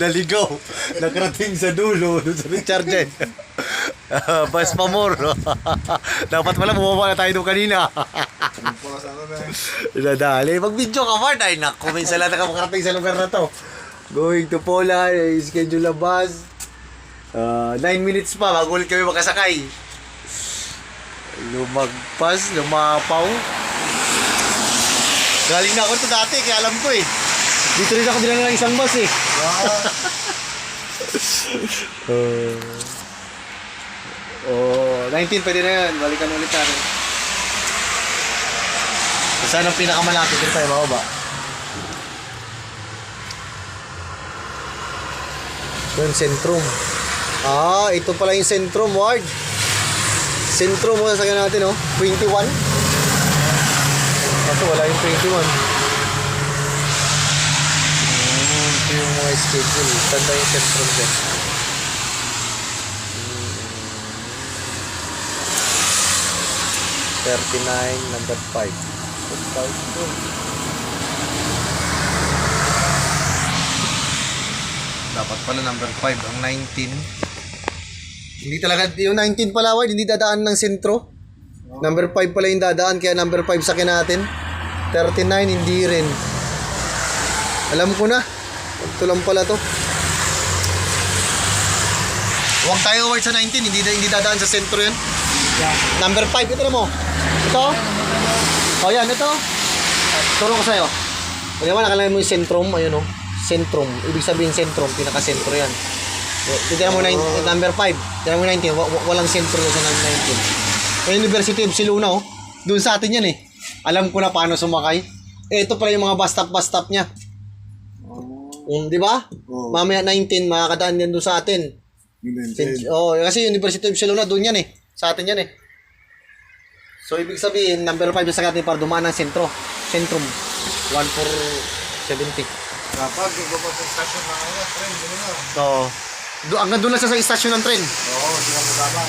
Naligaw. Nakarating sa dulo. Doon sa recharge. Bas pa more. Dapat pala bumaba na tayo doon kanina. Nadali. Mag-video ka, Mart. Ay, naku. Minsan lang nakakarating sa lugar na to. Going to Pola. Schedule na bus. 9 minutes pa. Magulit kami makasakay. Lumagpas. Lumapaw. Galing na ako ito dati. Kaya alam ko eh. Dito rin ako dinala ng isang bus eh. Oh, 19 pwede na yan. Balikan ulit natin. Saan ang pinakamalapit? Dito tayo bababa. Yung Sentrum. Ah, ito pala yung Sentrum, Ward. Sentrum mo sasakyan natin, oh. 21. Ito, wala yung 21. Ito yung mga schedule. Tanda yung Sentrum dyan. number 5. Dapat pala number 5 ang 19. Hindi talaga yung 19 pala, Ward, hindi dadaan ng sentro. Number 5 pala yung dadaan, kaya number 5 sakin natin. 39 hindi rin. Alam ko na. Ito lang pala to. Huwag tayo, Ward, sa 19, hindi dadaan sa sentro yan. Number 5, ito na mo. Ito. O yan, ito. Turo ko sa'yo. Pwede mo nakalagay mo yung sentrum, ayun o. Sentrum. Ibig sabihin sentrum, pinaka-sentro yan. Tira mo number 5. Tira mo 19. Walang sentro sa 19. University of Siluna, oh. Doon sa atin yan eh. Alam ko na paano sumakay. Ito pala yung mga bus stop niya. Di ba? Mamaya 19, makakadaan yan doon sa atin. Kasi University of Siluna, doon yan eh. Sa atin yan eh. So, ibig sabihin, number 5 sa atin para dumaan ng sentro. Sentrum. 1470. Kapag gumawa sa stasyon ng tren, gano'n na. So, hanggang doon lang sa istasyon ng tren. Oo, di ka magkama.